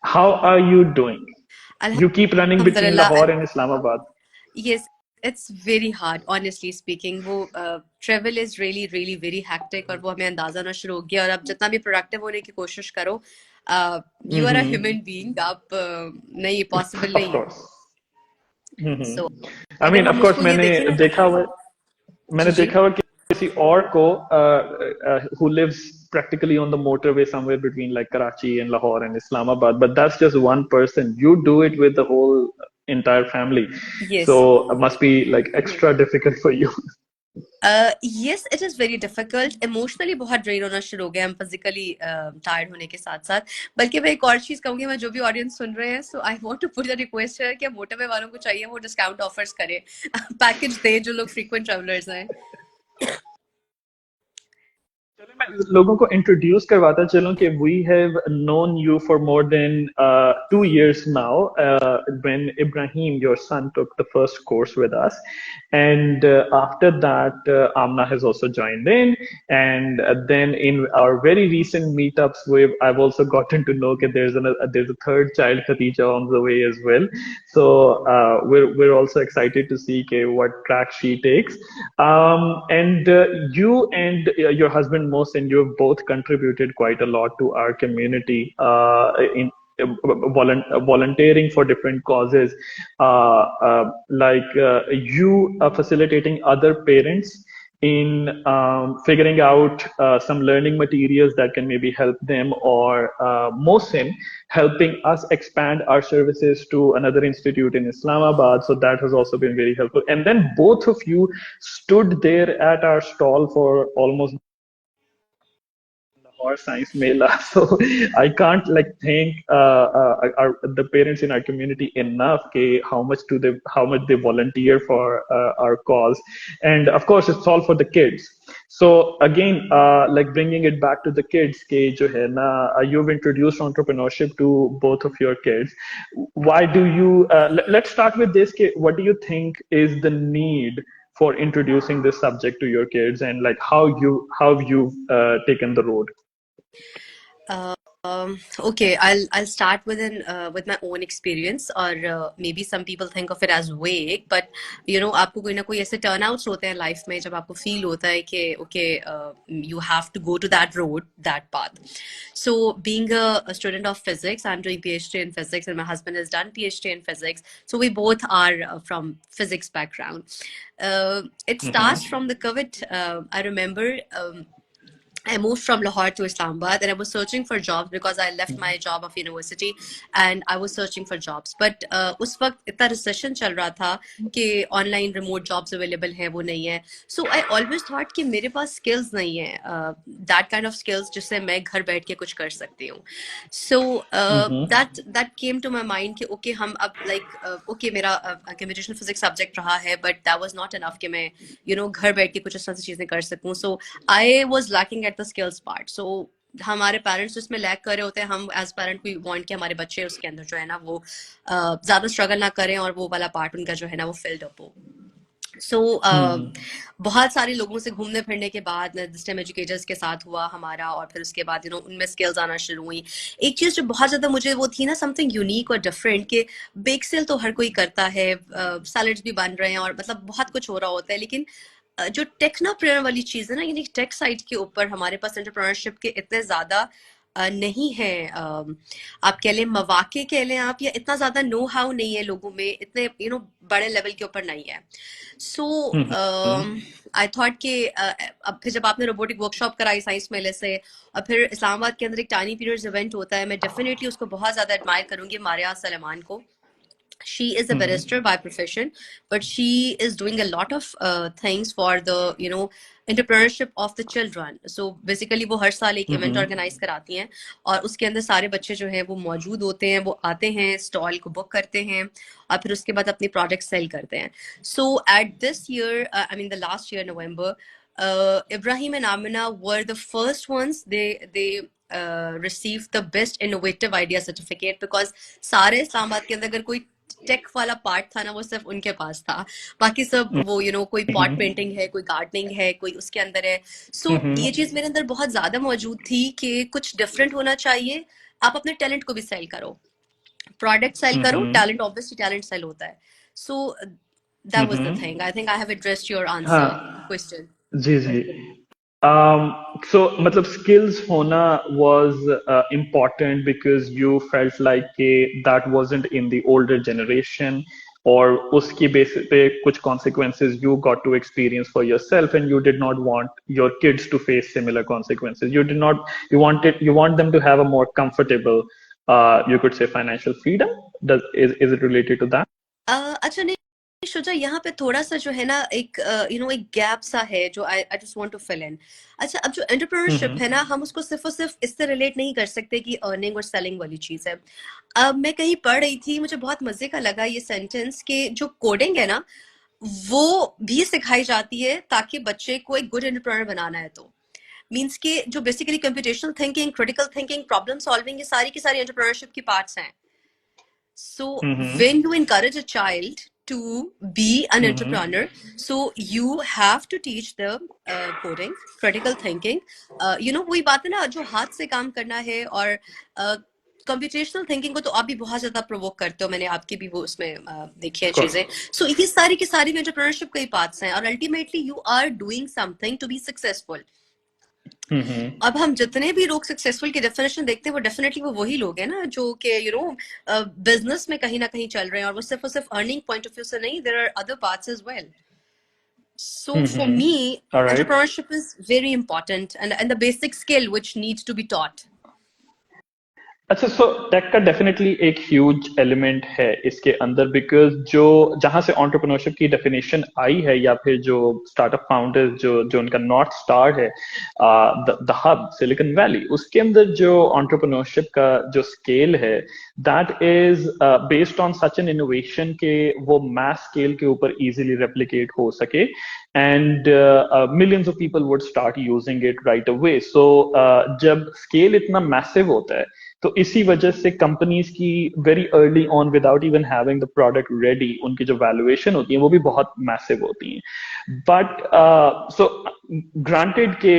How are you doing? You keep running between Alhamdulillah. Lahore and Islamabad. Yes, it's very hard, honestly speaking. वो travel is really really very hectic और वो हमें अंदाजा ना शुरू हो गया और अब जितना भी productive होने की कोशिश करो, you are a Mm-hmm. human being, आप नहीं, possible Of नहीं है. course. So I अगर mean, of हम course, उसको ये देखें ना, मैंने जी जी, देखा हुआ कि किसी और को who lives practically on the motorway somewhere between like Karachi and Lahore and Islamabad, but that's just one person. You do it with the whole entire family, yes. so it must be like extra difficult for you. Yes, it is very difficult. Emotionally बहुत drain होना शुरू हो गया, हम physically tired होने के साथ साथ. बल्कि मैं एक और चीज कहूंगी, मैं जो भी ऑडियंस सुन रहे हैं, so I want to put the request है कि मोटरवे वालों को चाहिए वो डिस्काउंट ऑफर्स करें, पैकेज दे जो लोग फ्रीक्वेंट ट्रैवलर्स हैं. चलो मैं लोगों को इंट्रोड्यूस करवाता चलूं कि we have known you for more than 2 years now. When Ibrahim, your son, took the first course with us, and after that, Amna has also joined in, and then in our very recent meetups, I've also gotten to know that there's a third child, Khatija, on the way as well. So we're also excited to see what track she takes. And you and your husband Mohsin, you have both contributed quite a lot to our community in volunteering for different causes, like you facilitating other parents in figuring out some learning materials that can maybe help them, or Mohsin helping us expand our services to another institute in Islamabad. So that has also been very helpful. And then both of you stood there at our stall for almost or science mela. So I can't like thank the parents in our community enough. How much they volunteer for our cause, and of course it's all for the kids. So again, like bringing it back to the kids, jo hai na, you've introduced entrepreneurship to both of your kids. Why do you? Let's start with this. What do you think is the need for introducing this subject to your kids, and like how you've taken the road? Okay, I'll start with my own experience, or maybe some people think of it as vague, but आपको कोई ना कोई ऐसे turnouts होते हैं life में जब आपको feel होता है कि okay, you have to go to that road, that path. So being a student of physics, I'm doing PhD in physics, and my husband has done PhD in physics. So we both are from physics background. It starts Mm-hmm. from the COVID. I remember. I moved from Lahore to Islamabad, and I was searching for jobs because I left my job of university and I was searching for jobs. But उस वक्त इतना recession चल रहा था कि online remote jobs available है वो नहीं है. So I always thought कि मेरे पास skills नहीं है, that kind of skills जिससे मैं घर बैठ के कुछ कर सकती हूँ. So Mm-hmm. that came to my mind कि okay, हम अब like okay, मेरा computational physics subject रहा है, but that was not enough कि मैं घर बैठ के कुछ इस तरह से चीजें कर सकूं. So I was lacking at the skills part. So हमारे पेरेंट्स उसमें लैक कर रहे होते हैं, हम एज पेरेंट वी वांट कि हमारे बच्चे उसके अंदर जो है ना वो ज्यादा स्ट्रगल ना करें और वो वाला पार्ट उनका जो है ना वो फिल्ड अप हो. सो बहुत सारे लोगों से घूमने फिरने के बाद सिस्टम एजुकेटर्स के साथ हुआ हमारा, और फिर उसके बाद उनमें स्किल्स आना शुरू हुई. एक चीज जो बहुत ज्यादा मुझे वो थी ना, समथिंग यूनिक और डिफरेंट, कि बेक सेल तो हर कोई करता है, सैलड्स भी बन रहे हैं और मतलब बहुत कुछ हो रहा होता है, लेकिन जो टेक्नोप्रेन्योर वाली चीज है ना, यानी टेक साइड के ऊपर हमारे पास एंटरप्रेन्योरशिप के इतने ज्यादा नहीं है. आप कह लें मौके कह लें आप, या इतना ज्यादा नो हाउ नहीं है लोगों में, इतने बड़े लेवल के ऊपर नहीं है. सो आई थॉट कि अब फिर जब आपने रोबोटिक वर्कशॉप कराई साइंस मेले से, और फिर इस्लामाबाद के अंदर एक टाइनी पीरियड्स इवेंट होता है, मैं डेफिनेटली उसको बहुत ज्यादा एडमायर करूंगी, मारिया सलेमान को. She is a barrister by profession, but she is doing a lot of things for the entrepreneurship of the children. So basically वो हर साल एक इवेंट Mm-hmm. ऑर्गेनाइज कराती हैं, और उसके अंदर सारे बच्चे जो हैं वो मौजूद होते हैं, वो आते हैं, स्टॉल को बुक करते हैं और फिर उसके बाद अपनी प्रोडक्ट सेल करते हैं. So at this year, I mean the last year November, Ibrahim and Amina were the first ones. They received the best innovative idea certificate, because सारे इस्लामाबाद के अंदर अगर कोई टेक वाला पार्ट था ना, वो सिर्फ उनके पास था. बाकी सब वो कोई पॉट Mm-hmm. पेंटिंग है, कोई गार्डनिंग है, कोई उसके अंदर है. सो ये Mm-hmm. चीज मेरे अंदर बहुत ज्यादा मौजूद थी कि कुछ डिफरेंट होना चाहिए, आप अपने टैलेंट को भी सेल करो. प्रोडक्ट सेल करो, हम्म टैलेंट ऑब्वियसली टैलेंट सेल होता है. So that was the thing. I think I have addressed your answer हाँ क्वेश्चन. जी जी. So मतलब skills होना was important because you felt like कि that wasn't in the older generation, और उसकी basis पे कुछ consequences you got to experience for yourself and you did not want your kids to face similar consequences. You did not, you want them to have a more comfortable, you could say, financial freedom. Is it related to that? अच्छा, नहीं शुजा, यहाँ पे थोड़ा सा जो है ना एक एक गैप सा है जो I just want to fill in. अच्छा, अब जो एंटरप्रेन्योरशिप है ना, हम उसको सिर्फ और सिर्फ इससे रिलेट नहीं कर सकते कि अर्निंग और सेलिंग वाली चीज है. अब मैं कहीं पढ़ रही थी, मुझे बहुत मजे का लगा ये सेंटेंस, कि जो कोडिंग है ना वो भी सिखाई जाती है ताकि बच्चे को एक गुड एंटरप्रेन्योर बनाना है. तो मीन्स के जो basically computational thinking, critical thinking, problem solving, ये सारी की सारी एंटरप्रेन्योरशिप की पार्ट्स हैं. So when you encourage a child to be an entrepreneur, so you have to teach them coding, critical thinking. वही बात है ना, जो हाथ से काम करना है. और कंप्यूटेशनल थिंकिंग को तो आप भी बहुत ज्यादा प्रोवोक करते हो, मैंने आपकी भी वो उसमें देखी है Of course. चीजें. सो ये सारी की सारी एंटरप्रेन्योरशिप के पार्ट्स हैं, और ultimately you are doing something to be successful. अब हम जितने भी लोग सक्सेसफुल की डेफिनेशन देखते हैं, वो डेफिनेटली वो वही लोग हैं ना जो कि बिजनेस में कहीं ना कहीं चल रहे हैं, और वो सिर्फ और सिर्फ अर्निंग पॉइंट ऑफ व्यू से नहीं, there are other parts as well. So for me, All right. entrepreneurship is very important, and the basic skill which needs to be taught. अच्छा, सो टेक का डेफिनेटली एक huge element है इसके अंदर, because जो जहां से एंटरप्रेन्योरशिप की डेफिनेशन आई है, या फिर जो स्टार्टअप फाउंडर्स जो जो उनका नॉर्थ स्टार है, द हब सिलिकॉन वैली, उसके अंदर जो एंटरप्रेन्योरशिप का जो स्केल है, that is based on such an innovation के वो मैस स्केल के ऊपर इजीली रेप्लिकेट हो सके, and millions of people would start using it right away. So जब स्केल इतना मैसिव होता है, तो इसी वजह से कंपनीज की very early on, without even having the product ready, उनकी जो वैल्यूएशन होती है वो भी बहुत मैसिव होती है. बट सो ग्रांटेड के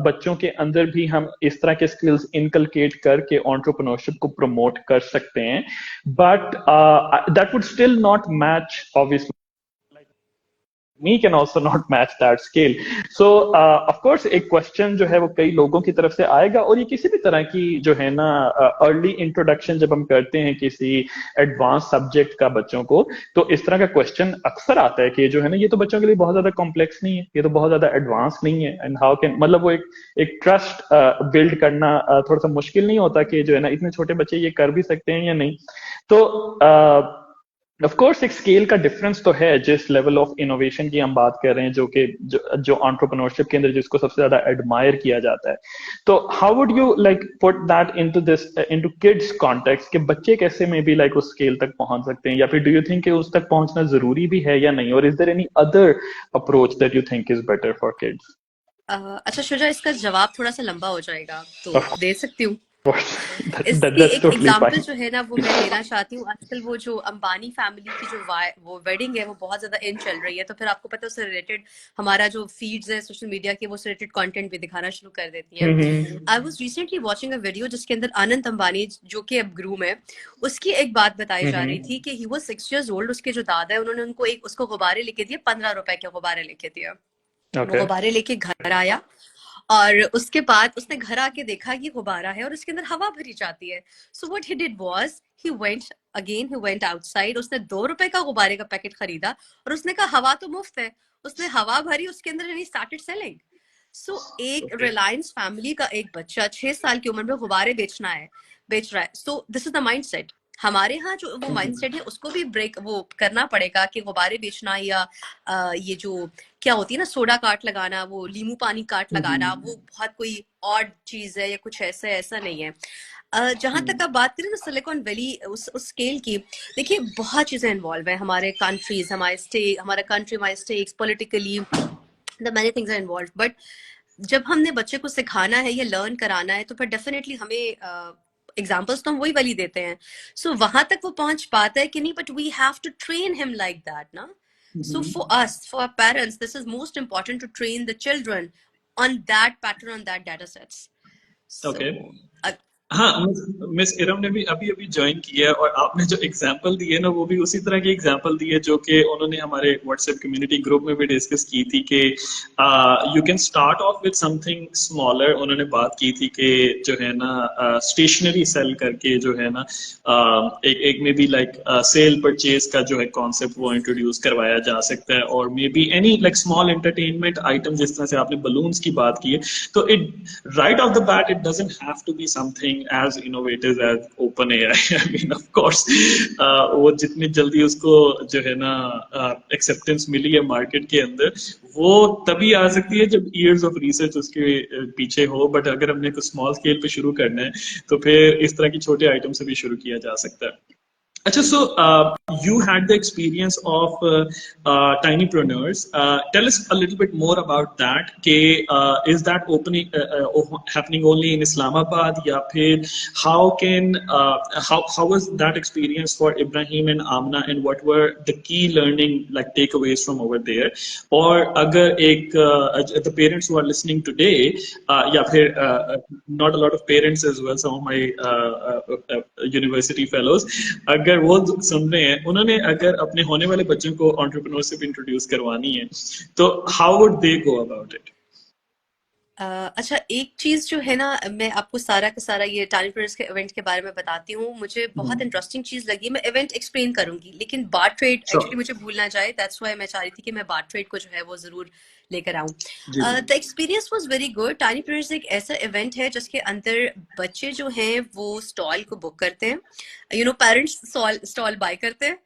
बच्चों के अंदर भी हम इस तरह के स्किल्स इनकलकेट करके एंटरप्रेन्योरशिप को प्रमोट कर सकते हैं, but that would still not match obviously, me can also not match that scale. So of course एक क्वेश्चन जो है वो कई लोगों की तरफ से आएगा, और ये किसी भी तरह की जो है ना अर्ली इंट्रोडक्शन जब हम करते हैं किसी एडवांस सब्जेक्ट का बच्चों को, तो इस तरह का क्वेश्चन अक्सर आता है कि जो है ना, ये तो बच्चों के लिए बहुत ज्यादा कॉम्प्लेक्स नहीं है, ये तो बहुत ज्यादा एडवांस नहीं है, एंड हाउ कैन, मतलब वो एक ट्रस्ट बिल्ड करना थोड़ा सा मुश्किल नहीं होता कि जो है ना इतने छोटे बच्चे ये कर भी सकते हैं या नहीं. तो ऑफ कोर्स एक स्केल का डिफरेंस तो है, जिस लेवल ऑफ इनोवेशन की हम बात कर रहे हैं, जो कि जो एंटरप्रेन्योरशिप के अंदर जिसको सबसे ज्यादा एडमायर किया जाता है. तो how would you like put that into this, into kids context, कि बच्चे कैसे में भी लाइक उस स्केल तक पहुंच सकते हैं, या फिर डू यू थिंक कि उस तक पहुंचना जरूरी भी है या नहीं, और is there any other approach that you think is better for kids? अच्छा शुजा, इसका जवाब थोड़ा सा लंबा हो जाएगा, तो ऑफ दे सकती हूँ. कोर्स. इसकी दैट्स एक टोटली एग्जांपल फाइन. जो है ना वो मैं लेना चाहती हूँ. आजकल वो जो अंबानी फैमिली की जो वो वेडिंग है वो बहुत ज्यादा इन चल रही है, तो फिर आपको पता है उससे रिलेटेड हमारा जो फीड्स है सोशल मीडिया के, वो उससे रिलेटेड कंटेंट भी दिखाना शुरू कर देती हैं. I was recently watching a video जिसके अंदर अनंत अंबानी, जो कि अब ग्रूम है, उसकी एक बात बताई जा रही थी कि ही वाज 6 years old. उसके जो दादा है उन्होंने उनको उसको गुब्बारे लेके दिए, 15 रुपए के गुब्बारे लेके दिए. वो ओके. गुब्बारे लेके घर आया, और उसके बाद उसने घर आके देखा ये गुब्बारा है और उसके अंदर हवा भरी जाती है. So what he did was he went outside. उसने 2 रुपए का गुब्बारे का पैकेट खरीदा, और उसने कहा हवा तो मुफ्त है. उसने हवा भरी उसके अंदर, एंड ही स्टार्टेड सेलिंग. सो एक ओके. रिलायंस फैमिली का एक बच्चा 6 साल की उम्र में गुब्बारे बेच रहा है. So this is the mindset. हमारे यहाँ जो वो माइंडसेट है उसको भी ब्रेक वो करना पड़ेगा कि गुब्बारे बेचना, या ये जो क्या होती है ना, सोडा कार्ट लगाना, वो लीमू पानी कार्ट लगाना, वो बहुत कोई ऑड चीज है या कुछ ऐसा नहीं है. जहां तक आप बात करें ना सिलिकॉन वैली उस स्केल की, देखिए बहुत चीजें इन्वॉल्व है. हमारे कंट्रीज, हमारा कंट्री, हमारे states, politically, the many things are involve. But जब हमने बच्चे को सिखाना है या लर्न कराना है, तो फिर डेफिनेटली हमें एग्जाम्पल्स तो हम वही वाली देते हैं. सो वहां तक वो पहुंच पाता है कि नहीं, but we have to train him like that ना. So for us, for our parents, this is most important to train the children on that pattern, on that data sets. So okay. हाँ, miss Iram ने भी अभी अभी join किया है, और आपने जो एग्जांपल दी है ना, वो भी उसी तरह की एग्जांपल दी है जो कि उन्होंने हमारे व्हाट्सएप कम्युनिटी ग्रुप में भी डिस्कस की थी कि you can start of with something smaller. उन्होंने बात की थी कि जो है ना स्टेशनरी सेल करके जो है ना एक एक may be like cell purchase का जो है कॉन्सेप्ट वो इंट्रोड्यूस करवाया जा सकता है, और may be any like small entertainment item, जिस तरह से आपने बलून्स की बात की है। तो it right off the bat, it doesn't have to be something as innovative as open AI. I mean, of course, वो जितनी जल्दी उसको जो है ना एक्सेप्टेंस मिली है मार्केट के अंदर, वो तभी आ सकती है जब ईयर्स ऑफ रिसर्च उसके पीछे हो। बट अगर हमने कुछ स्मॉल स्केल पे शुरू करना है, तो फिर इस तरह की छोटे आइटम से भी शुरू किया जा सकता है। Achha, so you had the experience of tinyrpreneurs. Tell us a little bit more about that. Is that opening happening only in Islamabad? या फिर how was that experience for Ibrahim and Amna, and what were the key learning like takeaways from over there? और अगर the parents who are listening today, या फिर not a lot of parents as well, some of my university fellows, अगर वो सुन रहे हैं, उन्होंने अगर अपने होने वाले बच्चों को एंटरप्रेन्योरशिप इंट्रोड्यूस करवानी है, तो how would they go about it? अच्छा, एक चीज जो है ना, मैं आपको सारा का सारा ये टाइनीप्रेन्योर्स के इवेंट के बारे में बताती हूँ। मुझे बहुत इंटरेस्टिंग चीज लगी। मैं इवेंट एक्सप्लेन करूंगी, लेकिन बार ट्रेड एक्चुअली श्योर। मुझे भूल ना जाए, दैट्स व्हाई मैं चाह रही थी कि मैं बार ट्रेड को जो है वो जरूर लेकर आऊं। जी जी। The experience was very good. Tinypreneurs एक ऐसा इवेंट है जिसके अंदर बच्चे जो हैं वो स्टॉल को बुक करते हैं, पेरेंट्स स्टॉल स्टॉल बाय करते हैं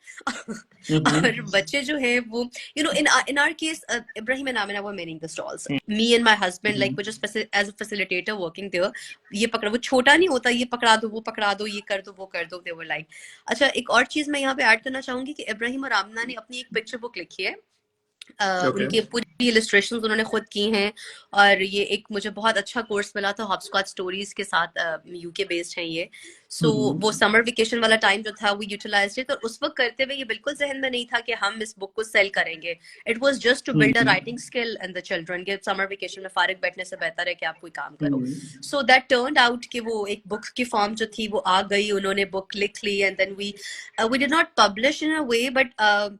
और बच्चे जो है वो, in our case, Ibrahim and Amina were manning the stalls. Me and my husband, like, were just as a facilitator working there. ये पकड़ो, वो छोटा नहीं होता, ये पकड़ा दो, वो पकड़ा दो, ये कर दो, वो कर दो, they were like। अच्छा, एक और चीज मैं यहाँ पे ऐड करना चाहूंगी कि इब्राहिम और आमना ने अपनी एक पिक्चर बुक लिखी है। ओके। उनकी पूरी इलस्ट्रेशंस उन्होंने खुद की हैं, और ये एक मुझे बहुत अच्छा कोर्स मिला था हॉपस्कॉच स्टोरीज के साथ। यूके बेस्ड है ये। सो वो समर वेकेशन वाला टाइम जो था वो यूटिलाइज्ड है, तो उस वक्त करते हुए ये बिल्कुल जहन में नहीं था कि हम इस बुक को सेल करेंगे। It was just to build a writing skill in the children, के समर वेकेशन में फारिग बैठने से बेहतर है कि आप कोई काम करो। सो दैट टर्न्ड आउट कि वो एक बुक की फॉर्म जो थी वो आ गई, उन्होंने बुक लिख ली, and then we did not publish in a way, but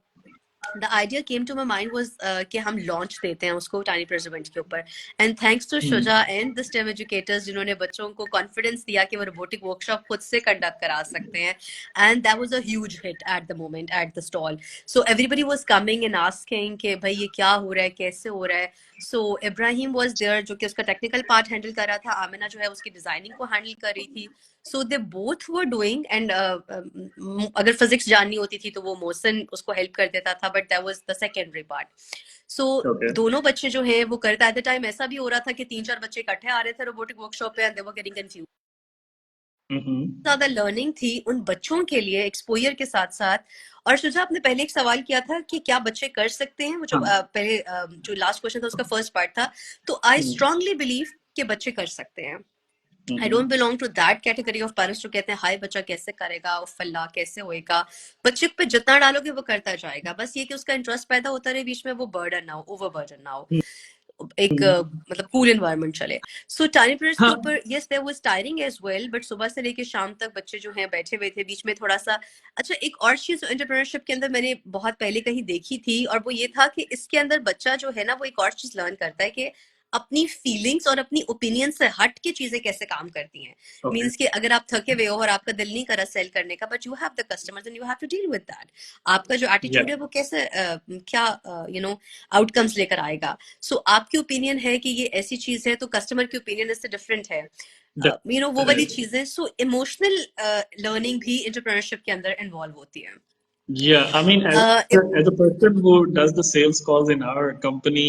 the idea came to my mind was कि हम launch देते हैं उसको टाइनी प्रेसिडेंट के ऊपर। And thanks to Shuja and the STEM educators, जिन्होंने बच्चों को कॉन्फिडेंस दिया कि वो रोबोटिक वर्कशॉप खुद से कंडक्ट करा सकते हैं। And that was a huge hit eight the moment at the stall. So everybody was coming and asking कि भाई ये क्या हो रहा है, कैसे हो रहा है। सो इब्राहिम वाज देयर, जो कि उसका टेक्निकल पार्ट हैंडल कर रहा था। आमिना जो है उसकी डिजाइनिंग को हैंडल कर रही थी। So they both were doing, and अगर फिजिक्स जाननी होती थी तो वो मोहसिन उसको हेल्प कर देता था, but that was the secondary part. So okay. दोनों बच्चे जो है वो करता, एट द टाइम ऐसा भी हो रहा था कि 3-4 बच्चे इकट्ठे आ रहे थे रोबोटिक वर्कशॉप पे, and they were getting confuse. ज्यादा लर्निंग थी उन बच्चों के लिए एक्सपोजर के साथ साथ। और शुजा, आपने पहले एक सवाल किया था कि क्या बच्चे कर सकते हैं, वो जो हाँ। पहले जो लास्ट क्वेश्चन था उसका फर्स्ट पार्ट था। तो आई स्ट्रांगली बिलीव कि बच्चे कर सकते हैं। I don't belong to that category of parents जो कहते हैं हाय बच्चा कैसे करेगा, फल्ला कैसे होएगा। बच्चे पे जितना डालोगे वो करता जाएगा, बस ये कि उसका इंटरेस्ट पैदा होता रहे, बीच में वो बर्डन ना हो, ओवर बर्डन ना हो, एक मतलब कूल एनवायरनमेंट चले। सो टाइनी पीरियड्स के हाँ। ऊपर yes there was tiring as well, but सुबह से लेके शाम तक बच्चे जो हैं बैठे हुए थे, बीच में थोड़ा सा। अच्छा, एक और चीज एंटरप्रेन्योरशिप के अंदर मैंने बहुत पहले कहीं देखी थी, और वो ये था कि इसके अंदर बच्चा जो है ना वो एक और चीज लर्न करता है कि अपनी फीलिंग्स और अपनी ओपिनियन से हट के चीजें कैसे काम करती हैं। ओके। मीन्स कि अगर आप थके हुए हो और आपका दिल नहीं करा सेल करने का, but you have the customers and you have to deal with that. आपका जो या एटीट्यूड है वो कैसे क्या आउटकम्स लेकर आएगा। सो आपकी ओपिनियन है कि ये ऐसी चीज है, तो कस्टमर की ओपिनियन इससे डिफरेंट है। वो वाली डेफिनेटली। चीजें। सो इमोशनल लर्निंग भी एंटरप्रेन्योरशिप के अंदर इन्वॉल्व होती है। Yeah, I mean, as a person who does the sales calls in our company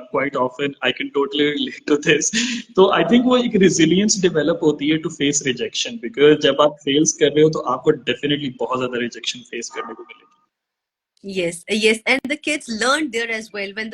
quite often, I can totally relate to this. तो I think वो एक resilience develop होती है to face rejection, because जब आप sales कर रहे हो तो आपको definitely बहुत ज़्यादा rejection face करने को मिलेगी। Yes, yes, and the kids learned there as well when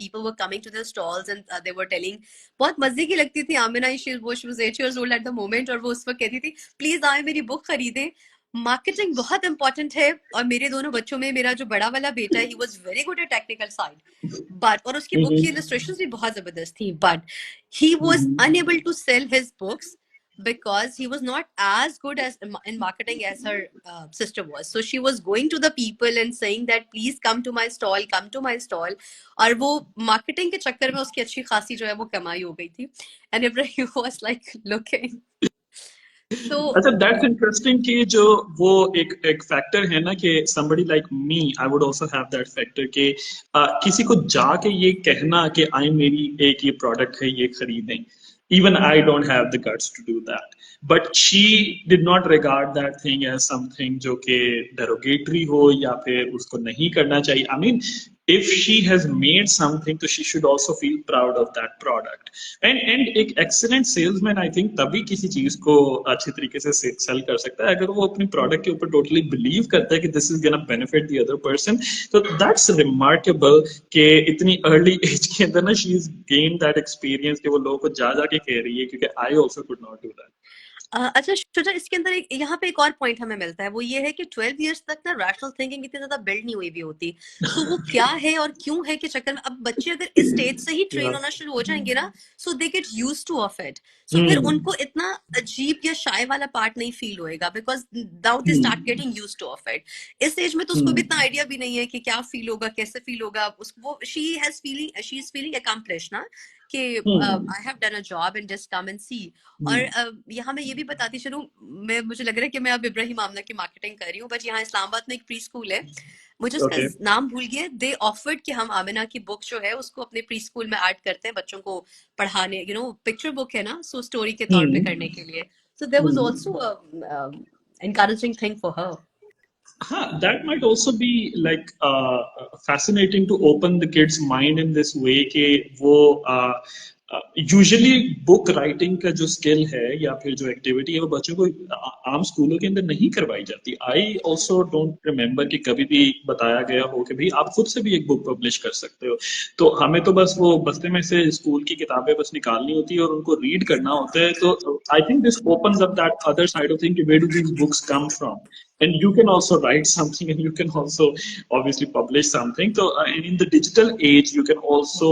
people were coming to the stalls, and they were telling। बहुत मजे की लगती थी Amina. she was 8 years old at the moment, और वो उस वक्त कहती थी प्लीज आए मेरी बुक खरीदें। मार्केटिंग बहुत इंपॉर्टेंट है, और मेरे दोनों बच्चों में मेरा जो बड़ा वाला बेटा है he was very good at technical side, but और उसकी बुक की इलस्ट्रेशंस भी बहुत जबरदस्त थी, but he was unable to sell his books because he was not as good as in marketing as her sister was. So she was going to the people and saying that please come to my stall, come to my stall. और वो marketing के चक्कर में उसकी अच्छी खासी जो है वो कमाई हो गई थी. And Ibrahim was like looking. So अच्छा, दैट्स इंटरेस्टिंग कि जो वो एक फैक्टर है ना कि somebody like me, I would also have that factor कि किसी को जाके ये कहना कि आई मेरी एक ये प्रोडक्ट है ये खरीदें, even I don't have the guts to do that, but she did not regard that thing as something जो कि derogatory हो या फिर उसको नहीं करना चाहिए. I mean, if she has made something, so she should also feel proud of that product. And एक excellent salesman, I think, तभी किसी चीज को अच्छी तरीके से sell कर सकता है अगर वो अपनी product के ऊपर totally believe करता है कि this is gonna benefit the other person. So that's remarkable कि इतनी early age के अंदर ना she has gained that experience कि वो लोगों को जा के कह रही है, क्योंकि I also could not do that. अच्छा शुजा, इसके अंदर यहाँ पे एक और पॉइंट हमें मिलता है, वो ये है कि 12 इयर्स तक ना रैशनल थिंकिंग इतनी ज्यादा बिल्ड नहीं हुई भी होती. सो वो क्या है और क्यों है के चक्कर में अब बच्चे अगर इस स्टेज से ही ट्रेन होना शुरू हो जाएंगे ना, so they get used to of it. So फिर उनको इतना अजीब या शाय वाला पार्ट नहीं फील होएगा, because now they start getting used to of it. इस एज में तो उसको भी इतना आइडिया भी नहीं है कि क्या फील होगा, कैसे फील होगा. उसको शी इज फीलिंग अकम्प्लिश ना कि I have done a job and just come and see. और यहाँ मैं ये भी बताती चलूँ, मुझे लग रहा है कि मैं अब इब्राहिम आमना की मार्केटिंग कर रही हूँ, बट यहाँ इस्लामाबाद में एक प्री स्कूल है, मुझे उसका नाम भूल गया. दे ऑफर्ड कि हम आमिना की बुक जो है उसको अपने प्री स्कूल में ऐड करते हैं बच्चों को पढ़ाने, पिक्चर बुक है ना, सो स्टोरी के तौर पे करने के लिए. So there was also encouraging thing for her. That might also be like fascinating to open the kids' mind in this way कि वो यूजुअली बुक राइटिंग का जो स्किल है या फिर जो एक्टिविटी है वो बच्चों को आम स्कूलों के अंदर नहीं करवाई जाती. आई ऑल्सो डोंट रिमेम्बर कि कभी भी बताया गया हो कि भाई आप खुद से भी एक बुक पब्लिश कर सकते हो. तो हमें तो बस वो बस्ते में से स्कूल की किताबें बस निकालनी होती है और उनको रीड करना होता है. तो I think this opens up that other side of thing, where do these books come from, and you can also write something and you can also obviously publish something. So in the digital age you can also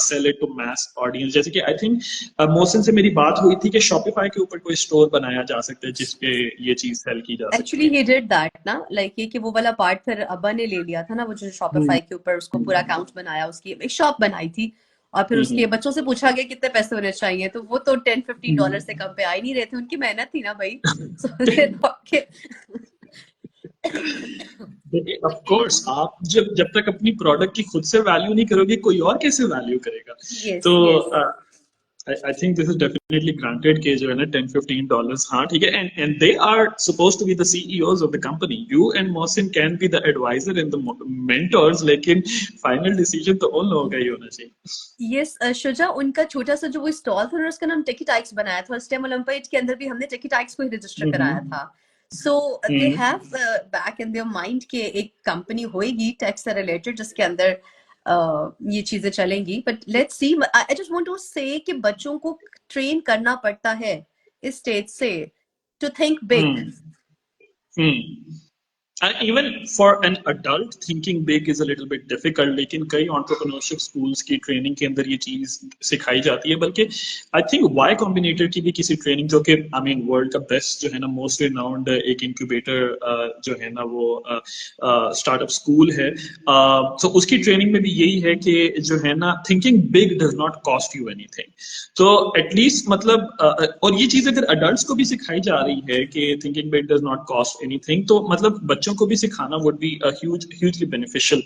sell it to mass audience. जैसे कि I think Mohsin से मेरी बात हुई थी कि Shopify के ऊपर कोई स्टोर बनाया जा सकता है जिसपे ये चीज सेल की जा सकती है. Actually he did that ना, like ये कि वो वाला पार्ट फिर अब्बा ने ले लिया था ना, वो जो Shopify के ऊपर उसको पूरा अकाउंट बनाया, उसकी एक शॉप बनाई थी और फिर उसके बच्चों से पूछा गया कितने पैसे होने चाहिए, तो वो तो $10-15 से कम पे आ ही नहीं रहे थे. उनकी मेहनत थी ना भाई. ऑफ कोर्स आप जब तक अपनी प्रोडक्ट की खुद से वैल्यू नहीं करोगे कोई और कैसे वैल्यू करेगा. तो I think this is definitely granted कि जो है ना $10-15, हाँ ठीक है, and they are supposed to be the CEOs of the company. You and Mohsin can be the advisor and the mentors, लेकिन final decision तो उन लोगों का ही होना चाहिए. Yes, शुजा, उनका छोटा सा जो वो स्टॉल था उसका नाम टिकी टाइक्स बनाया था. स्टेम ओलंपियाड के अंदर भी हमने टिकी टाइक्स को ही रजिस्टर कराया था. So they have back in their mind कि एक कंपनी होएगी टेक से रिलेटेड जिसके अंदर ये चीजें चलेंगी. But let's see, I just want to say कि बच्चों को ट्रेन करना पड़ता है इस स्टेज से to think big. And even for an adult, thinking big is a little bit difficult. लेकिन कई entrepreneurship schools की training के अंदर ये चीज सिखाई जाती है. बल्कि I think Y Combinator की भी किसी training जो कि I mean world का best जो है ना most renowned एक incubator जो है ना वो startup school है, so उसकी training में भी यही है कि जो है ना thinking big does not cost you anything. तो at least मतलब और ये चीज अगर adults को भी सिखाई जा रही है कि thinking big does not cost anything, तो मतलब बच्चों को भी सिखाना would be a hugely beneficial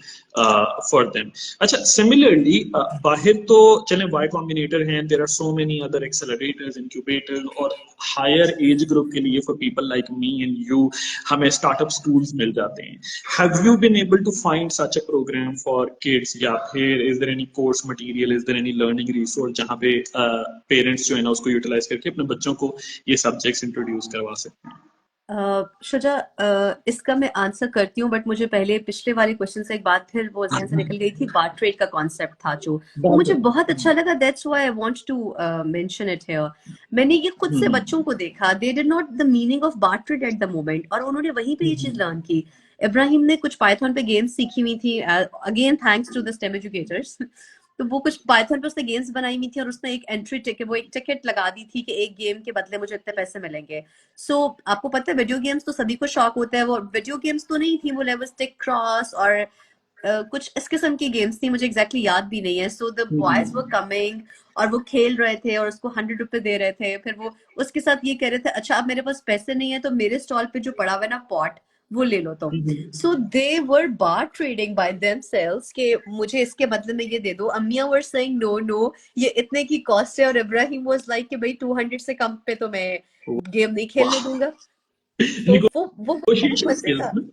for them. अच्छा, similarly बाहर तो चले Y Combinator हैं, there are so many other accelerators, incubators और higher age group के लिए for people like me and you हमें startup schools मिल जाते हैं. Have you been able to find such a program for kids, या फिर is there any course material, is there any learning resource जहाँ पे parents जो है ना उसको utilize करके अपने बच्चों को ये subjects introduce करवा सकते हैं? शुजा, इसका मैं आंसर करती हूँ, बट मुझे पहले पिछले वाले क्वेश्चन से एक बात फिर वो ज़हन से निकल गई थी. बार ट्रेड का कॉन्सेप्ट था जो वो मुझे बहुत अच्छा लगा. That's why I want to mention it here. मैंने ये खुद से बच्चों को देखा, they did not the meaning of barter at the moment, और उन्होंने वहीं पे ये चीज लर्न की. इब्राहिम ने कुछ पाइथन पे गेम्स सीखी हुई थी, again thanks to the STEM educators. तो वो कुछ पाइथन पे उसने गेम्स बनाई हुई थी और उसने एक एंट्री टिकट, वो एक टिकट लगा दी थी कि एक गेम के बदले मुझे इतने पैसे मिलेंगे। सो आपको पता है वीडियो गेम्स तो सभी को शौक होता है, वो वीडियो गेम्स तो नहीं थी, वो लेवल स्टिक क्रॉस और कुछ इस किस्म की गेम्स थी, मुझे एग्जैक्टली याद भी नहीं है। So the boys were coming और वो खेल रहे थे और उसको 100 रुपए दे रहे थे, फिर वो उसके साथ ये कह रहे थे अच्छा अब मेरे पास पैसे नहीं है तो मेरे स्टॉल पे जो पड़ा हुआ है ना पॉट, वो ले लो तुम। सो दे वर बार ट्रेडिंग बाय देमसेल्व्स कि मुझे इसके बदले में ये दे दो। अम्मिया वर सेइंग नो नो ये इतने की कॉस्ट है, और इब्राहिम वाज लाइक कि भाई 200 से कम पे तो मैं गेम नहीं खेलने दूंगा। तो वो बहुत Negotiation मजे skills का। ना।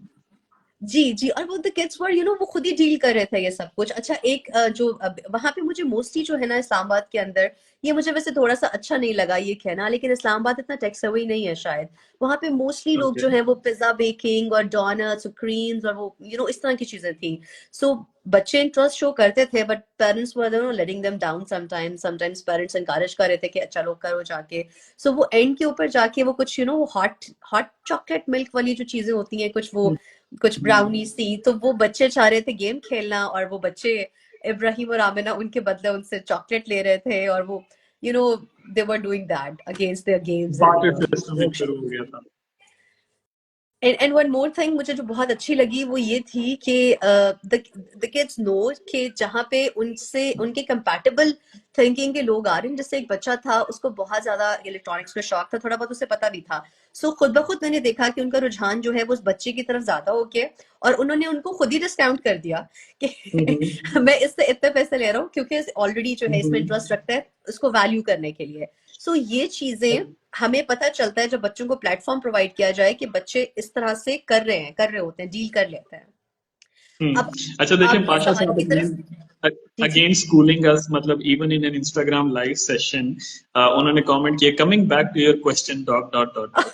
जी जी, और वो द किड्स वर वो खुद ही डील कर रहे थे ये सब कुछ। अच्छा एक जो वहां पे मुझे मोस्टली जो है ना इस्लामाबाद के अंदर, ये मुझे वैसे थोड़ा सा अच्छा नहीं लगा ये कहना, लेकिन इस्लामाबाद इतना टेक सेवी नहीं है शायद। वहां पे मोस्टली लोग Okay. जो है वो पिज्जा बेकिंग और डोनट्स और क्रीम्स और वो इस तरह की चीजें थी। सो बच्चे इंटरेस्ट शो करते थे but parents were letting them down sometimes parents encourage कर रहे थे कि चलो करो जाके। सो वो एंड के ऊपर जाके वो कुछ हॉट हॉट चॉकलेट मिल्क वाली जो चीजें होती हैं कुछ, वो कुछ ब्राउनी सी, तो वो बच्चे चाह रहे थे गेम खेलना, और वो बच्चे इब्राहिम और आमिना उनके बदले उनसे चॉकलेट ले रहे थे, और वो you know they were doing that against their games and Barter system एक शुरू हो गया था। एंड वन मोर थिंग मुझे जो बहुत अच्छी लगी वो ये थी कि द किड्स नो कि जहाँ पे उनसे उनके कंपैटिबल थिंकिंग के लोग आ रहे हैं। जैसे एक बच्चा था उसको बहुत ज्यादा इलेक्ट्रॉनिक्स का शौक था, थोड़ा बहुत उसे पता भी था। सो खुद ब खुद मैंने देखा कि उनका रुझान जो है वो उस बच्चे की तरफ ज्यादा हो गया, और उन्होंने उनको खुद ही डिस्काउंट कर दिया कि मैं इससे इतने पैसे ले रहा हूँ क्योंकि ऑलरेडी जो है इसमें इंटरेस्ट रखता है उसको वैल्यू करने के लिए। सो ये चीजें हमें पता चलता है जब बच्चों को प्लेटफॉर्म प्रोवाइड किया जाए कि बच्चे इस तरह से कर रहे होते हैं, डील कर लेते हैं। अब अच्छा देखिए आप पाशा रुझान साहब की तरफ। जी जी। अगेन स्कूलिंग अस, मतलब even in an Instagram live session उन्होंने कमेंट किया coming back to your question dot dot dot dot.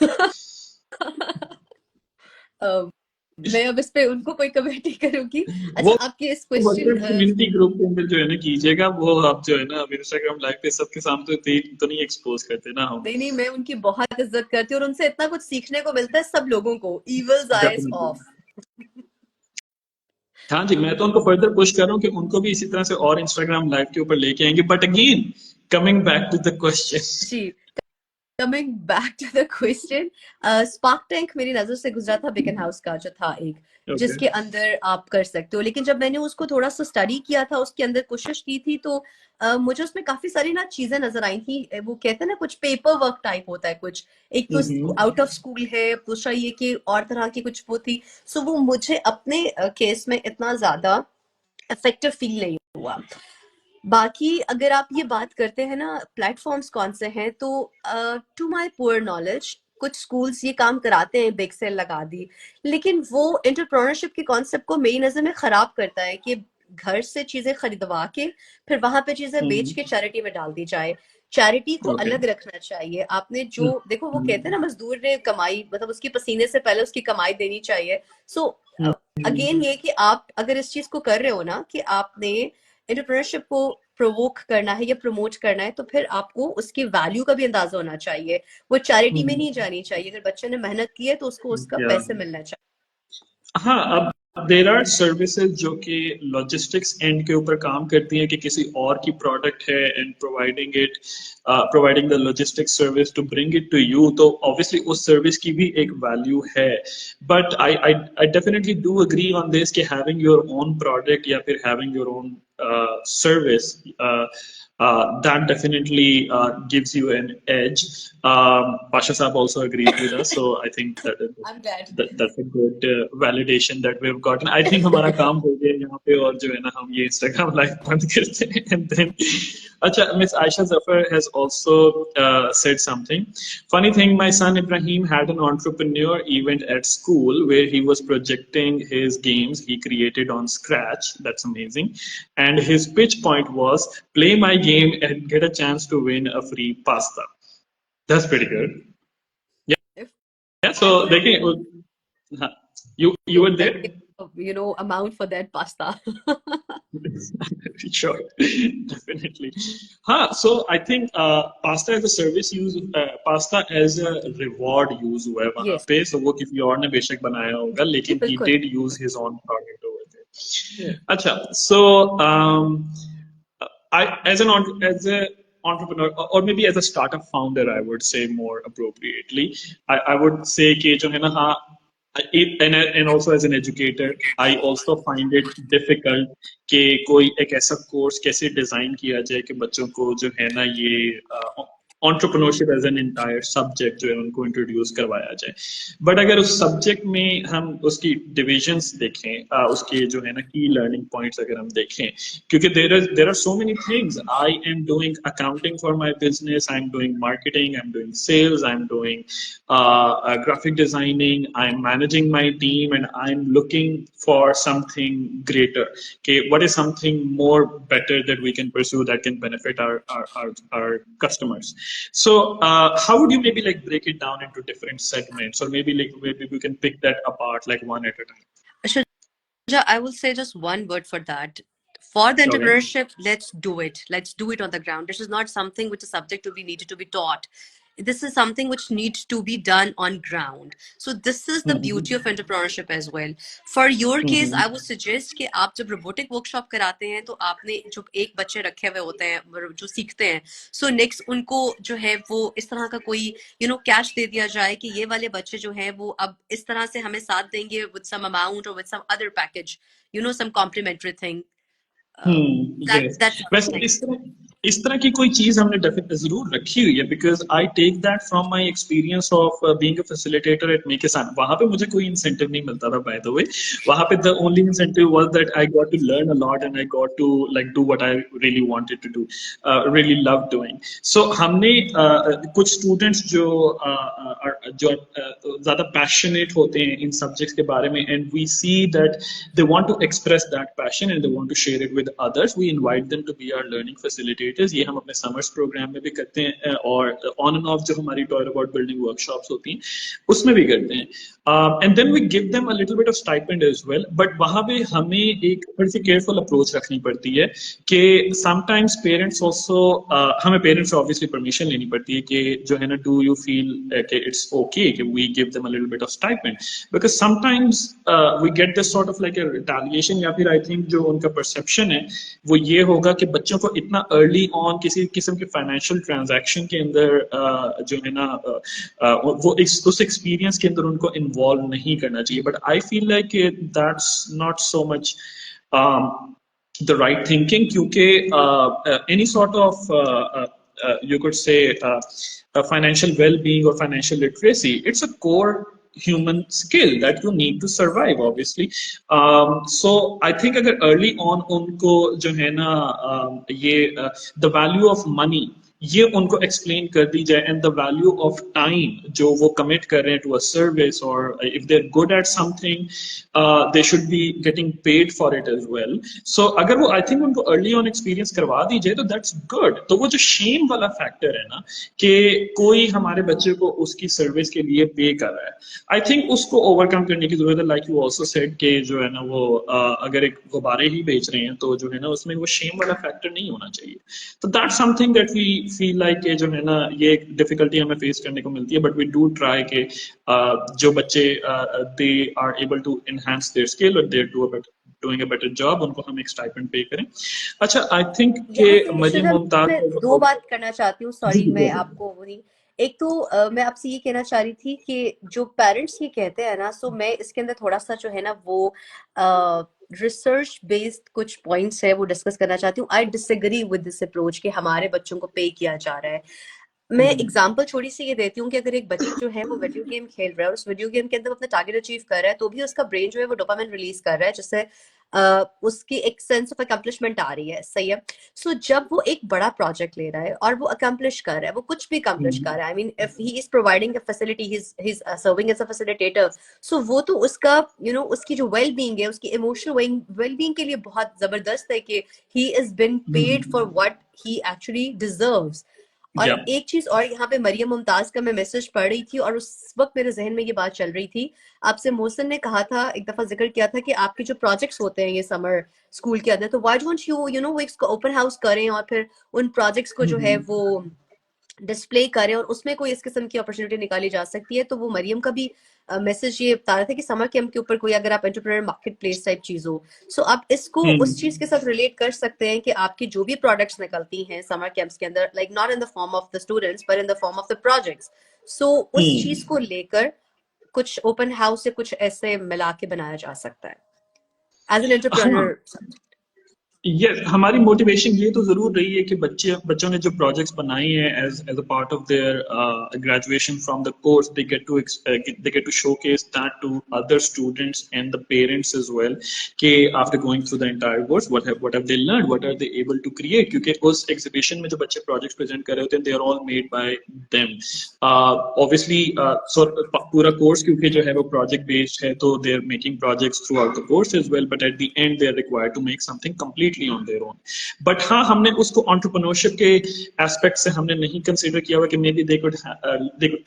मैं अब इस पे उनको कोई कमेंट नहीं करूंगी। अच्छा वो आपके इस व्हाट्सएप क्वेश्चन, कम्युनिटी ग्रुप के अंदर जो है ना कीजिएगा, वो आप जो है ना अब इंस्टाग्राम लाइव पे सबके सामने तो नहीं एक्सपोज करते ना हम। नहीं नहीं मैं उनकी बहुत इज्जत करती हूँ और उनसे इतना कुछ सीखने को मिलता है सब लोगों को। Evils eyes definitely. ऑफ। हाँ जी, मैं तो उनको फर्दर पुश कर रहा हूँ कि उनको भी इसी तरह से और इंस्टाग्राम लाइव के ऊपर लेके आएंगे, but again coming back to the question. जी, coming back to the question, spark tank मेरी नजर से गुजरा था बिकन हाउस का जो था एक, ओके। जिसके अंदर आप कर सकते हो। लेकिन जब मैंने उसको थोड़ा सा स्टडी किया था, उसके अंदर कोशिश की थी, तो मुझे उसमें काफी सारी ना चीजें नजर आई थी। वो कहते हैं ना कुछ पेपर वर्क टाइप होता है कुछ, एक तो आउट ऑफ स्कूल है, दूसरा ये कि और तरह की कुछ वो थी। सो वो मुझे अपने केस में इतना ज्यादा इफेक्टिव फील नहीं हुआ। बाकी अगर आप ये बात करते हैं ना प्लेटफॉर्म्स कौन से हैं, तो टू माय पुअर नॉलेज कुछ स्कूल्स ये काम कराते हैं, बिग सेल लगा दी, लेकिन वो एंटरप्रेन्योरशिप के कॉन्सेप्ट को मेरी नजर में खराब करता है कि घर से चीजें खरीदवा के फिर वहां पे चीजें बेच के चैरिटी में डाल दी जाए। चैरिटी को ओके। अलग रखना चाहिए। आपने जो देखो वो कहते हैं ना मजदूर ने कमाई, मतलब उसकी पसीने से पहले उसकी कमाई देनी चाहिए। सो अगेन ये कि आप अगर इस चीज को कर रहे हो ना कि आपने एंटरप्रेन्योरशिप को प्रोवोक करना है या प्रमोट करना है, तो फिर आपको उसकी वैल्यू का भी अंदाजा होना चाहिए। वो चैरिटी में नहीं जानी चाहिए। अगर बच्चे ने मेहनत की है तो उसको उसका या पैसे मिलना चाहिए। हाँ, अब देर आर सर्विसेज जो कि लॉजिस्टिक्स एंड के ऊपर काम करती हैं कि किसी और की प्रोडक्ट है and providing the logistics service to bring it to you, तो ऑब्वियसली उस सर्विस की भी एक वैल्यू है। But I definitely do agree on this कि हैविंग योर ओन प्रोडक्ट या फिर having your own service, that definitely gives you an edge. Pasha Saab also agrees with us, so I think I'm glad. that's a good validation that we've gotten. I think हमारा काम हो गया यहाँ पे, और जो है ना हम ये Instagram live बंद करते हैं and then अच्छा, Miss Aisha Zafar has also said something. Funny thing, my son Ibrahim had an entrepreneur event at school where he was projecting his games he created on Scratch. That's amazing. And his pitch point was play my game and get a chance to win a free pasta. That's pretty good. Yeah. If Yeah. I So would they can, you were like there. amount for that pasta. Sure, definitely. हाँ, so I think pasta as a service use, pasta as a reward use हुआ है वहाँ Yes, पे, so वो किसी और ने बेशक बनाया होगा, जी लेकिन he बिल्कुल। did use his own product over there. Yes. अच्छा, so as a entrepreneur, or maybe as a startup founder, I would say more appropriately. I would say कि जो है ना हाँ, and also as an educator, I also find it difficult कि कोई एक ऐसा कोर्स कैसे डिजाइन किया जाए कि बच्चों को जो है ना ये entrepreneurship as an entire subject जो है उनको इंट्रोड्यूस करवाया जाए. बट अगर उस सब्जेक्ट में हम उसकी डिविजन्स देखें, उसके जो है ना की लर्निंग पॉइंट्स अगर हम देखें, क्योंकि there are so many things. I am doing accounting for my business, I am doing marketing, I am doing sales, I am doing graphic designing, I'm managing my team, and I'm looking for something greater. Okay, what is something more better that we can pursue that can benefit our customers? So how would you maybe like break it down into different segments, or maybe we can pick that apart like one at a time? Shuja, I will say just one word for that. For the Okay. entrepreneurship, let's do it. Let's do it on the ground. This is not something which is subject to be needed to be taught. This is something which needs to be done on ground. So this is the beauty of Mm-hmm. entrepreneurship as well. For your case, I Mm-hmm. would suggest कि आप जब robotic workshop कराते हैं तो आपने जो एक बच्चे रखे हुए होते हैं जो सीखते हैं, so next उनको जो है वो इस तरह का कोई कैश दे दिया जाए कि ये वाले बच्चे जो हैं वो अब इस तरह से हमें साथ देंगे with some amount or with some other package, some complimentary thing. Yes. That's वैसे something. इस तरह की कोई चीज हमने डेफिनेटली जरूर रखी हुई है, because I take that from my experience of being a facilitator at Make Sun. वहां पे मुझे कोई इंसेंटिव नहीं मिलता था, बाय द वे. वहां पे the only incentive was that I got to learn a lot and I got to like do what I really wanted to do, really love doing. So हमने कुछ students जो ज्यादा passionate होते हैं इन subjects के बारे में, and we see that they want to express that passion and they want to share it with others. We invite them to be our learning facilitators. ये हम अपने summers program में भी करते हैं, और on and off जो हमारी toy robot building workshops होती हैं उसमें भी करते हैं. And then we give them a little bit of stipend as well. But वहाँ पे हमें एक थोड़ी सी careful approach रखनी पड़ती है कि sometimes parents also हमें parents से obviously permission लेनी पड़ती है कि जो है ना do you feel कि it's okay कि we give them a little bit of stipend, because sometimes we get this sort of like a retaliation, या फिर आई थिंक जो उनका परसेप्शन है वो ये होगा कि बच्चों को इतना अर्ली ऑन किसी किस्म के फाइनेंशियल ट्रांजैक्शन के अंदर जो है ना वो उस एक्सपीरियंस के अंदर उनको इन्वॉल्व नहीं करना चाहिए. But I feel like that's not so much the right thinking, क्योंकि any sort of you could say financial well-being or financial literacy, it's a core human skill that you need to survive, obviously. So I think अगर early on उनको जो है ना ये the value of money ये उनको explain कर दी जाए, and the value of time जो वो कमिट कर रहे हैं टू अ सर्विस, और if they are good at something they should be getting paid for it as well. So अगर वो आई थिंक उनको अर्ली ऑन एक्सपीरियंस करवा दी जाए तो दैट्स गुड. तो वो जो शेम वाला फैक्टर है ना कि कोई हमारे बच्चे को उसकी सर्विस के लिए पे कर रहा है, आई थिंक उसको ओवरकम करने की जरूरत है. लाइक यू ऑल्सो सेड कि जो है ना वो अगर एक गुब्बारे ही बेच रहे हैं तो जो है ना उसमें वो शेम वाला फैक्टर नहीं होना चाहिए. तो that's something that we feel like जो है ना ये एक डिफिकल्टी हमें फेस करने को मिलती है. बट वी डू ट्राई के जो बच्चे they are able to enhance their skill और they doing a better job, उनको हम एक स्टाइपेंड पे करें. अच्छा, आई थिंक के यहाँ पे मरियम शुजा मुमताज मैं दो बात करना चाहती हूँ. जी सॉरी, जी मैं आपको वही एक तो मैं आपसे ये कहना चाह रही थी कि जो पेरेंट्स ये कहते हैं ना, सो मैं इसके अंदर थोड़ा सा जो है ना वो रिसर्च बेस्ड कुछ पॉइंट्स है वो डिस्कस करना चाहती हूँ. I disagree with this approach कि हमारे बच्चों को पे किया जा रहा है. मैं एग्जांपल छोटी सी ये देती हूँ कि अगर एक बच्चा जो है वो वीडियो गेम खेल रहा है और उस वीडियो गेम के अंदर अपना टारगेट अचीव कर रहा है, तो भी उसका ब्रेन जो है वो डोपामिन रिलीज कर रहा है, जिससे उसकी एक सेंस ऑफ अकम्पलिशमेंट आ रही है. सही है. सो जब वो एक बड़ा प्रोजेक्ट ले रहा है और वो अकम्पलिश कर रहा है, वो कुछ भी अकम्पलिश कर रहा है, I mean if he is providing a facility, he is serving as a facilitator, so वो तो उसका उसकी जो वेल बीइंग है, उसकी इमोशनल वेल बीइंग के लिए बहुत जबरदस्त है कि he is been paid for what he actually deserves. और या एक चीज और, यहाँ पे मरियम मुमताज का मैं मैसेज पढ़ रही थी और उस वक्त मेरे जहन में ये बात चल रही थी. आपसे मोहसिन ने कहा था, एक दफा जिक्र किया था कि आपके जो प्रोजेक्ट्स होते हैं ये समर स्कूल के अंदर, तो व्हाई डोंट यू वो एक ओपन हाउस करें और फिर उन प्रोजेक्ट्स को जो है वो डिस्प्ले करें और उसमें कोई इस किस्म की अपॉर्चुनिटी निकाली जा सकती है। तो वो मरियम का भी मैसेज ये बता रहा था कि समर कैंप के ऊपर कोई अगर आप एंटरप्रेन्योर मार्केट प्लेस टाइप चीज हो, सो आप इसको उस चीज के साथ रिलेट कर सकते हैं कि आपकी जो भी प्रोडक्ट्स निकलती हैं समर कैंप्स के अंदर, like not in the form of the students but in the form of the projects, so उस चीज को लेकर कुछ ओपन हाउस से कुछ ऐसे मिला के बनाया जा सकता है एज एन हाँ, एंटरप्रेन्योर। यस, हमारी मोटिवेशन ये तो जरूर रही है कि बच्चों ने जो प्रोजेक्ट्स बनाए हैं as as a part of their graduation from the course, they get to showcase that to other students and the parents as well, कि after going through the entire course what have they learn, what are they able to create, क्योंकि उस exhibition में जो बच्चे projects present कर रहे होते हैं they are all made by them. Obviously so पूरा कोर्स क्योंकि जो है वो प्रोजेक्ट बेस्ड है, तो they are making projects throughout the course as well, but at the end they are required to make something completely on their own. But हाँ, हमने उसको एंटरप्रेन्योरशिप के एस्पेक्ट से हमने नहीं कंसीडर किया हुआ कि maybe they could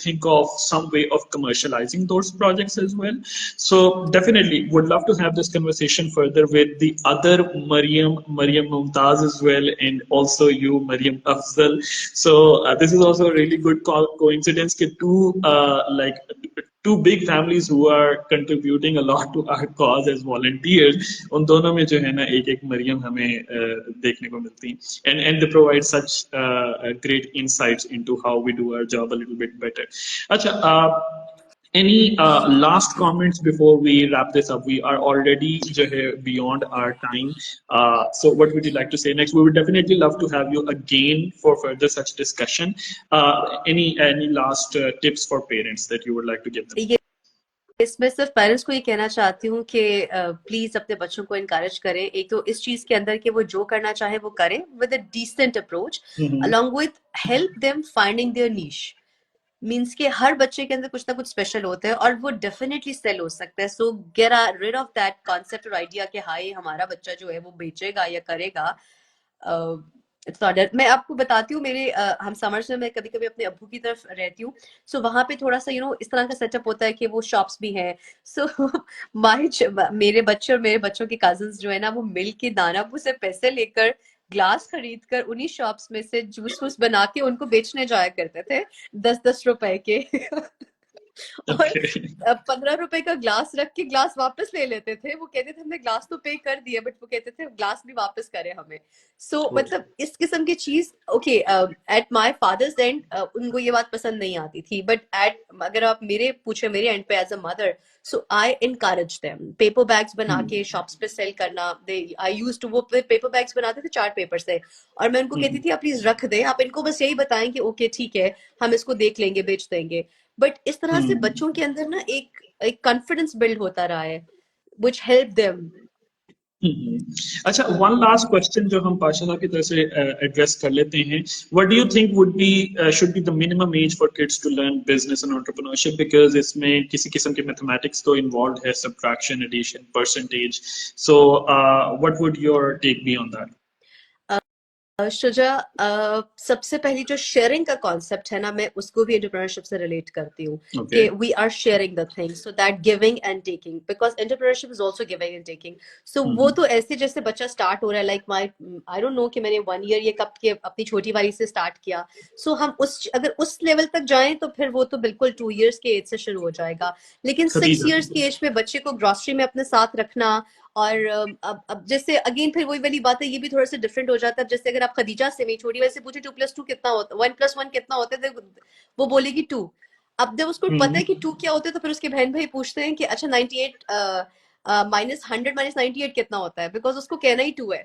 think of some way of commercialising those projects as well. So definitely would love to have this conversation further with the other Mariam Mumtaz as well, and also you, Mariam Afzal. So this is also a really good coincidence that two big families who are contributing a lot to our cause as volunteers, उन दोनों में जो है ना एक एक मरियम हमें देखने को मिलती हैं, and they provide such great insights into how we do our job a little bit better. अच्छा, any last comments before we wrap this up? We are already beyond our time. So what would you like to say next? We would definitely love to have you again for further such discussion. Any last tips for parents that you would like to give them? इसमें सिर्फ parents को ये कहना चाहती हूँ कि please अपने बच्चों को इनकरेज करें, एक तो इस चीज के अंदर कि वो जो करना चाहे वो करें with a decent approach, along with help them finding their niche. Means के हर बच्चे के अंदर कुछ ना कुछ स्पेशल होता है और वो डेफिनेटली सेल हो सकता है। So get rid of that concept और आइडिया कि हाँ ये हमारा बच्चा जो है वो बेचेगा या करेगा। It's not that. मैं आपको बताती हूँ, मेरे हम समर्स में मैं कभी कभी अपने अब्बू की तरफ रहती हूँ, सो वहां पे थोड़ा सा इस तरह का सेटअप होता है कि वो शॉप्स भी हैं। सो मेरे बच्चे और मेरे बच्चों के कजन्स जो है ना, वो मिल के दानापुर से पैसे लेकर ग्लास खरीद कर उन्हीं शॉप्स में से जूस वूस बना के उनको बेचने जाया करते थे 10-10 रुपए के। और Okay. 15 रुपए का ग्लास रख के ग्लास वापस ले लेते थे। वो कहते थे हमने ग्लास तो पे कर दिया, बट वो कहते थे ग्लास भी वापस करें हमें। सो मतलब इस किस्म की चीज, okay, at my father's and उनको ये बात पसंद नहीं आती थी, बट अगर आप मेरे पूछे मेरे एंड पे as a mother, so I encourage them. Paper bags बना के शॉप्स पे सेल करना, आई यूज्ड टू, वो पेपर बैग्स बनाते थे चार्ट पेपर से, और मैं उनको कहती थी आप प्लीज रख दें, आप इनको बस यही बताएं कि ओके ठीक है हम इसको देख लेंगे, बेच देंगे। बट इस तरह से बच्चों के अंदर ना एक कॉन्फिडेंस बिल्ड होता रहा है which help them. अच्छा, one last question जो हम पाशा साहब की तरफ से एड्रेस कर लेते हैं. What do you think would be should be the minimum age for kids to learn business and entrepreneurship? Because इसमें किसी किस्म के mathematics तो involved है, subtraction, addition, percentage. So what would your take be on that? Shuja, सबसे पहली जो sharing का कॉन्सेप्ट है ना, मैं उसको भी एंटरप्रेन्योरशिप से रिलेट करती हूँ कि we are sharing the things, so that giving and taking, because entrepreneurship is also giving and taking. So वो तो ऐसे जैसे बच्चा स्टार्ट हो रहा है, like my I don't know कि मैंने 1 ईयर ये कब के अपनी छोटी वाली से स्टार्ट किया, सो हम अगर उस लेवल तक जाएं तो फिर वो तो बिल्कुल 2 इयर्स के एज से शुरू हो जाएगा। लेकिन 6 इयर्स की एज में बच्चे को ग्रोसरी में अपने साथ रखना, और अब जैसे अगेन फिर वही वाली बात है, ये भी थोड़ा सा डिफरेंट हो जाता है। जैसे अगर आप खदीजा से मेरी छोटी वैसे पूछे 2+2 कितना होता है, 1+1 कितना होता है, वो बोलेगी 2। अब जब उसको पता है कि 2 क्या होता है, तो फिर उसके बहन भाई पूछते हैं कि अच्छा 98 -100 -98 कितना होता है, बिकॉज उसको कहना ही 2 है।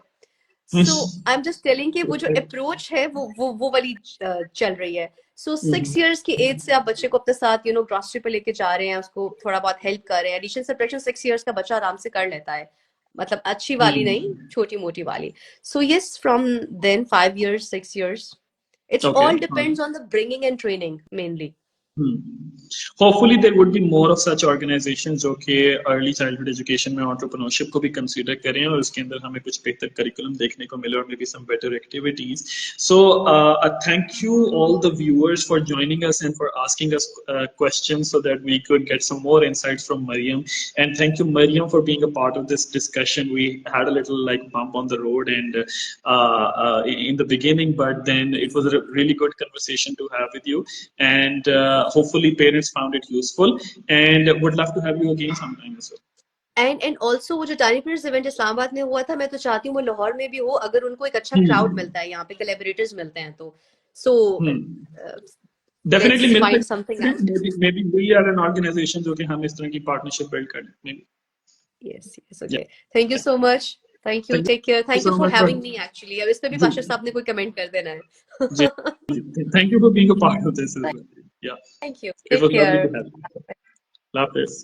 सो आई एम जस्ट टेलिंग कि वो जो अप्रोच है वो वाली चल रही है। सो 6 इयर्स की एज से आप बच्चे को अपने साथ ग्रोसरी पे लेके जा रहे हैं, उसको थोड़ा बहुत हेल्प कर रहे हैं। एडिशन सब्ट्रैक्शन 6 इयर्स का बच्चा आराम से कर लेता है, मतलब अच्छी वाली नहीं, छोटी मोटी वाली। So yes, from then 5 years 6 years, it's all depends on the bringing and training mainly. Hopefully there would be more of such organizations जो कि early childhood education में entrepreneurship को भी consider करें और उसके अंदर हमें कुछ बेहतर curriculum देखने को मिले और maybe some better activities. So thank you all the viewers for joining us and for asking us questions so that we could get some more insights from Mariam. And thank you Mariam for being a part of this discussion. We had a little like bump on the road and in the beginning, but then it was a really good conversation to have with you. And hopefully parents found it useful and would love to have you again sometime as well. And also वो जो टाइनीप्रेन्योर्स event Islamabad में हुआ था, मैं तो चाहती हूँ वो लाहौर में भी हो, अगर उनको एक अच्छा क्राउड मिलता है, यहाँ पे कोलैबोरेटर्स मिलते हैं तो सो Definitely let's mill find something सकते आउट. हैं. Maybe we are an organization जो कि हम इस तरह की partnership build कर लें. Yes yes okay, thank you so much, thank you, take care, thank you so for much for having me. Actually अब इस पे भी पाशा साहब ने कोई कमेंट कर देना जी, है. thank you for being a part of this as well. Yeah, thank you, it take was lovely care. to have you. Love this.